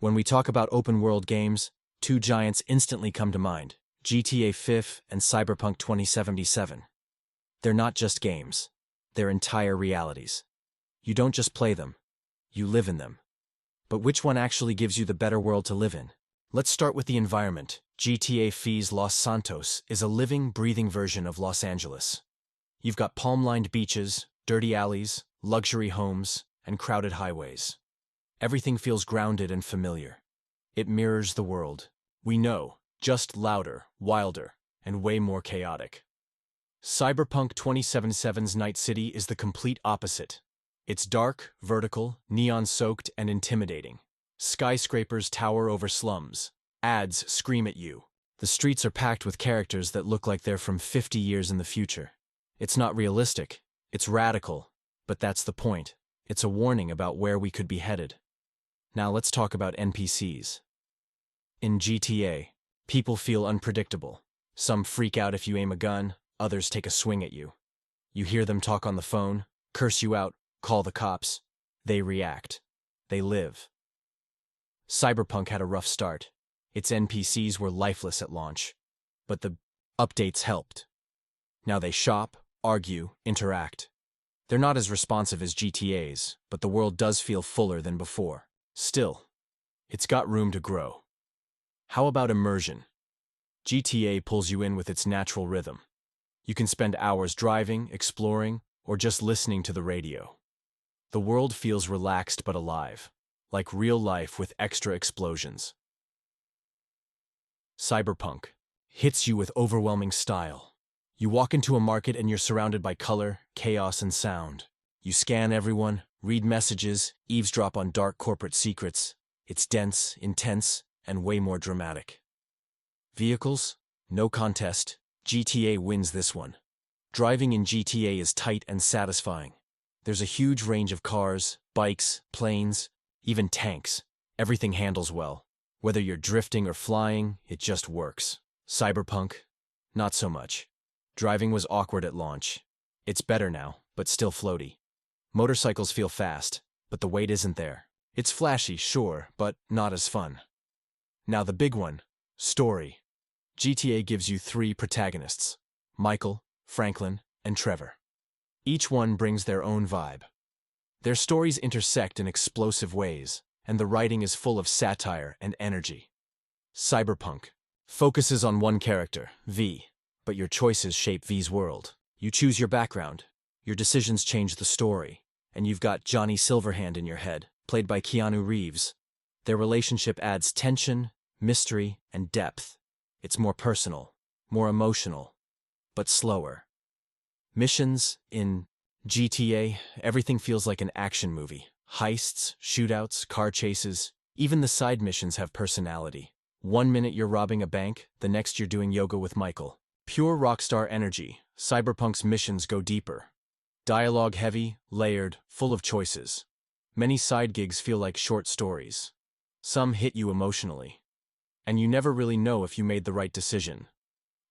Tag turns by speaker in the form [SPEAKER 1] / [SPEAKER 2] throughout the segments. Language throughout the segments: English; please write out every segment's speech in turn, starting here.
[SPEAKER 1] When we talk about open-world games, two giants instantly come to mind: GTA 5 and Cyberpunk 2077. They're not just games. They're entire realities. You don't just play them. You live in them. But which one actually gives you the better world to live in? Let's start with the environment. GTA 5's Los Santos is a living, breathing version of Los Angeles. You've got palm-lined beaches, dirty alleys, luxury homes, and crowded highways. Everything feels grounded and familiar. It mirrors the world we know, just louder, wilder, and way more chaotic. Cyberpunk 2077's Night City is the complete opposite. It's dark, vertical, neon-soaked, and intimidating. Skyscrapers tower over slums. Ads scream at you. The streets are packed with characters that look like they're from 50 years in the future. It's not realistic. It's radical. But that's the point. It's a warning about where we could be headed. Now let's talk about NPCs. In GTA, people feel unpredictable. Some freak out if you aim a gun, others take a swing at you. You hear them talk on the phone, curse you out, call the cops. They react. They live. Cyberpunk had a rough start. Its NPCs were lifeless at launch. But the updates helped. Now they shop, argue, interact. They're not as responsive as GTA's, but the world does feel fuller than before. Still, it's got room to grow. How about immersion? GTA pulls you in with its natural rhythm. You can spend hours driving, exploring, or just listening to the radio. The world feels relaxed but alive, like real life with extra explosions. Cyberpunk hits you with overwhelming style. You walk into a market and you're surrounded by color, chaos, and sound. You scan everyone, read messages, eavesdrop on dark corporate secrets. It's dense, intense, and way more dramatic. Vehicles? No contest. GTA wins this one. Driving in GTA is tight and satisfying. There's a huge range of cars, bikes, planes, even tanks. Everything handles well. Whether you're drifting or flying, it just works. Cyberpunk? Not so much. Driving was awkward at launch. It's better now, but still floaty. Motorcycles feel fast, but the weight isn't there. It's flashy, sure, but not as fun. Now the big one, story. GTA gives you 3 protagonists: Michael, Franklin, and Trevor. Each one brings their own vibe. Their stories intersect in explosive ways, and the writing is full of satire and energy. Cyberpunk focuses on one character, V, but your choices shape V's world. You choose your background, your decisions change the story, and you've got Johnny Silverhand in your head, played by Keanu Reeves. Their relationship adds tension, mystery, and depth. It's more personal, more emotional, but slower. Missions in GTA, everything feels like an action movie. Heists, shootouts, car chases, even the side missions have personality. One minute you're robbing a bank, the next you're doing yoga with Michael. Pure Rockstar energy. Cyberpunk's missions go deeper. Dialogue heavy, layered, full of choices. Many side gigs feel like short stories. Some hit you emotionally. And you never really know if you made the right decision.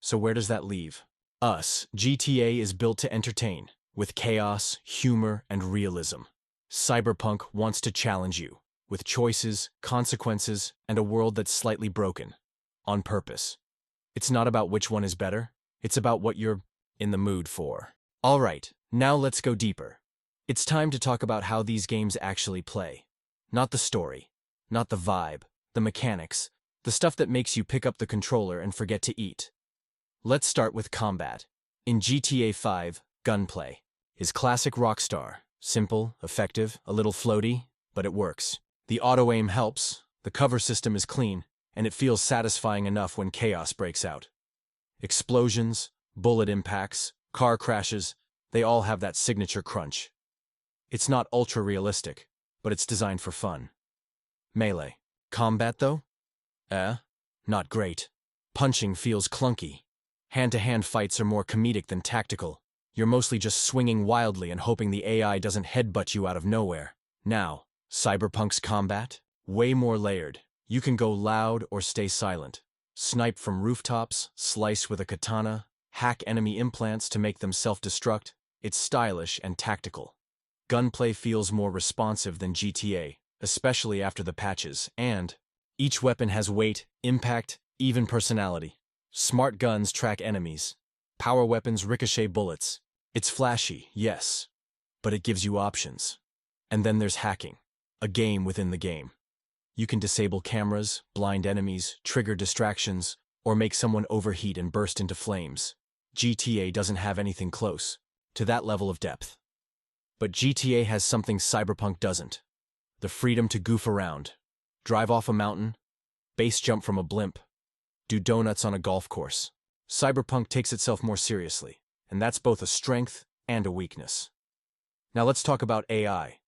[SPEAKER 1] So where does that leave us? GTA is built to entertain, with chaos, humor, and realism. Cyberpunk wants to challenge you, with choices, consequences, and a world that's slightly broken. On purpose. It's not about which one is better, it's about what you're in the mood for. Alright, now let's go deeper. It's time to talk about how these games actually play. Not the story, not the vibe, the mechanics, the stuff that makes you pick up the controller and forget to eat. Let's start with combat. In GTA 5, gunplay is classic Rockstar. Simple, effective, a little floaty, but it works. The auto-aim helps, the cover system is clean, and it feels satisfying enough when chaos breaks out. Explosions, bullet impacts, car crashes, they all have that signature crunch. It's not ultra-realistic, but it's designed for fun. Melee. Combat, though? Not great. Punching feels clunky. Hand-to-hand fights are more comedic than tactical. You're mostly just swinging wildly and hoping the AI doesn't headbutt you out of nowhere. Now, Cyberpunk's combat? Way more layered. You can go loud or stay silent. Snipe from rooftops, slice with a katana, hack enemy implants to make them self-destruct. It's stylish and tactical. Gunplay feels more responsive than GTA, especially after the patches, and each weapon has weight, impact, even personality. Smart guns track enemies. Power weapons ricochet bullets. It's flashy, yes, but it gives you options. And then there's hacking, a game within the game. You can disable cameras, blind enemies, trigger distractions, or make someone overheat and burst into flames. GTA doesn't have anything close to that level of depth. But GTA has something Cyberpunk doesn't. The freedom to goof around, drive off a mountain, base jump from a blimp, do donuts on a golf course. Cyberpunk takes itself more seriously, and that's both a strength and a weakness. Now let's talk about AI.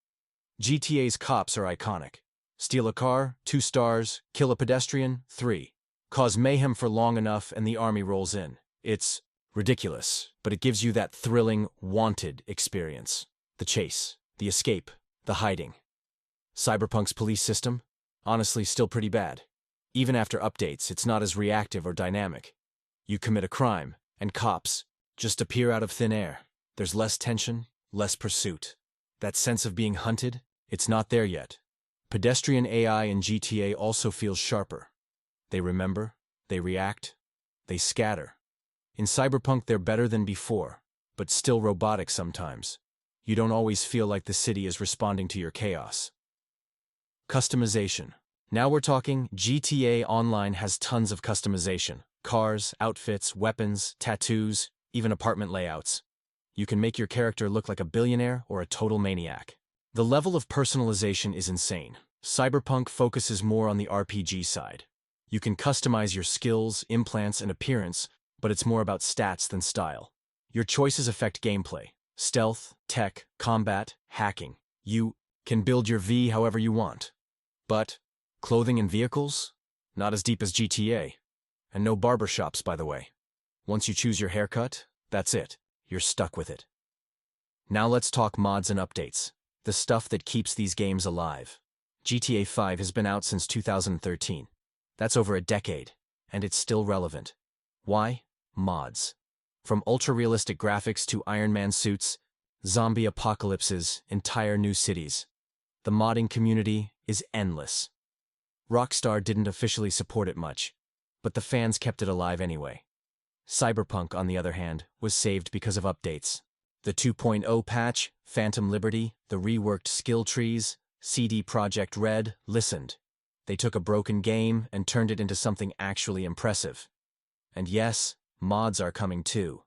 [SPEAKER 1] GTA's cops are iconic. Steal a car, 2 stars, kill a pedestrian, 3. Cause mayhem for long enough and the army rolls in. It's ridiculous, but it gives you that thrilling, wanted experience. The chase, the escape, the hiding. Cyberpunk's police system? Honestly, still pretty bad. Even after updates, it's not as reactive or dynamic. You commit a crime, and cops just appear out of thin air. There's less tension, less pursuit. That sense of being hunted, it's not there yet. Pedestrian AI in GTA also feels sharper. They remember, they react, they scatter. In Cyberpunk, they're better than before, but still robotic sometimes. You don't always feel like the city is responding to your chaos. Customization. Now we're talking. GTA Online has tons of customization. Cars, outfits, weapons, tattoos, even apartment layouts. You can make your character look like a billionaire or a total maniac. The level of personalization is insane. Cyberpunk focuses more on the RPG side. You can customize your skills, implants, and appearance, but it's more about stats than style. Your choices affect gameplay. Stealth, tech, combat, hacking. You can build your V however you want. But clothing and vehicles? Not as deep as GTA. And no barbershops, by the way. Once you choose your haircut, that's it. You're stuck with it. Now let's talk mods and updates. The stuff that keeps these games alive. GTA 5 has been out since 2013. That's over a decade, and it's still relevant. Why? Mods. From ultra-realistic graphics to Iron Man suits, zombie apocalypses, entire new cities. The modding community is endless. Rockstar didn't officially support it much, but the fans kept it alive anyway. Cyberpunk, on the other hand, was saved because of updates. The 2.0 patch, Phantom Liberty, the reworked skill trees, CD Projekt Red listened. They took a broken game and turned it into something actually impressive. And yes, mods are coming too.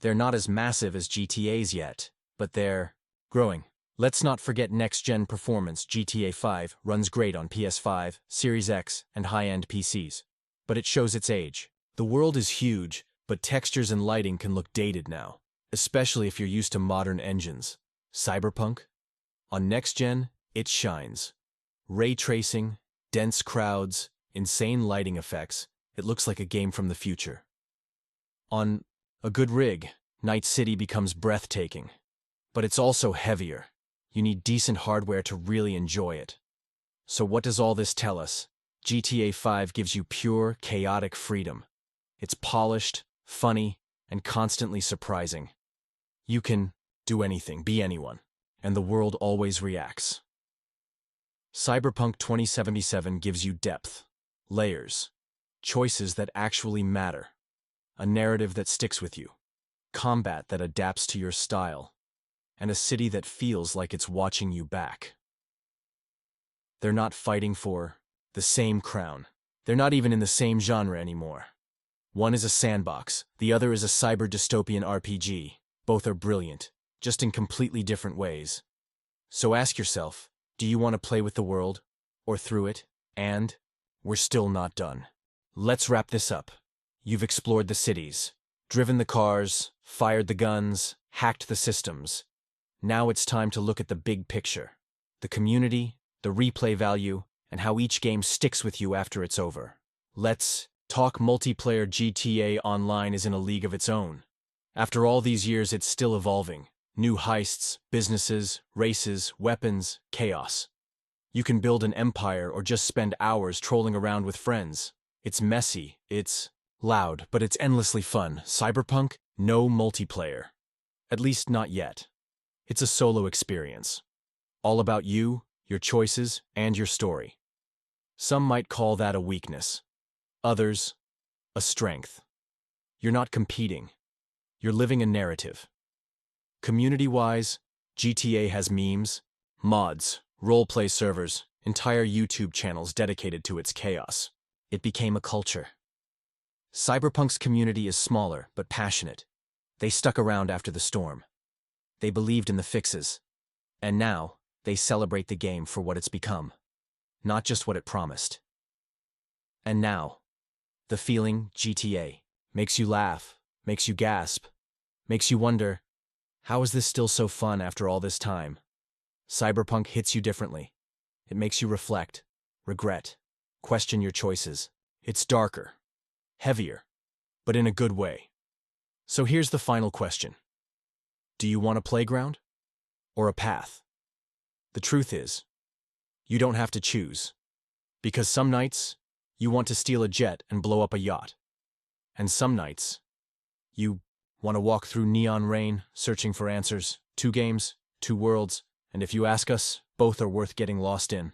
[SPEAKER 1] They're not as massive as GTA's yet, but they're growing. Let's not forget next-gen performance. GTA 5 runs great on PS5, Series X, and high-end PCs. But it shows its age. The world is huge, but textures and lighting can look dated now, especially if you're used to modern engines. Cyberpunk? On next-gen, it shines. Ray tracing, dense crowds, insane lighting effects. It looks like a game from the future. On a good rig, Night City becomes breathtaking. But it's also heavier. You need decent hardware to really enjoy it. So what does all this tell us? GTA 5 gives you pure, chaotic freedom. It's polished, funny, and constantly surprising. You can do anything, be anyone, and the world always reacts. Cyberpunk 2077 gives you depth, layers, choices that actually matter, a narrative that sticks with you, combat that adapts to your style, and a city that feels like it's watching you back. They're not fighting for the same crown. They're not even in the same genre anymore. One is a sandbox, the other is a cyber-dystopian RPG. Both are brilliant, just in completely different ways. So ask yourself, do you want to play with the world, or through it? And we're still not done. Let's wrap this up. You've explored the cities, driven the cars, fired the guns, hacked the systems. Now it's time to look at the big picture. The community, the replay value, and how each game sticks with you after it's over. Let's talk multiplayer. GTA Online is in a league of its own. After all these years, it's still evolving. New heists, businesses, races, weapons, chaos. You can build an empire or just spend hours trolling around with friends. It's messy, it's loud, but it's endlessly fun. Cyberpunk? No multiplayer. At least not yet. It's a solo experience. All about you, your choices, and your story. Some might call that a weakness. Others, a strength. You're not competing. You're living a narrative. Community-wise, GTA has memes, mods, roleplay servers, entire YouTube channels dedicated to its chaos. It became a culture. Cyberpunk's community is smaller but passionate. They stuck around after the storm. They believed in the fixes. And now, they celebrate the game for what it's become, not just what it promised. And now, the feeling GTA makes you laugh, makes you gasp, makes you wonder, how is this still so fun after all this time? Cyberpunk hits you differently. It makes you reflect, regret, question your choices. It's darker, heavier, but in a good way. So here's the final question. Do you want a playground or a path? The truth is, you don't have to choose. Because some nights, you want to steal a jet and blow up a yacht. And some nights, you want to walk through neon rain, searching for answers. 2 games, 2 worlds, and if you ask us, both are worth getting lost in.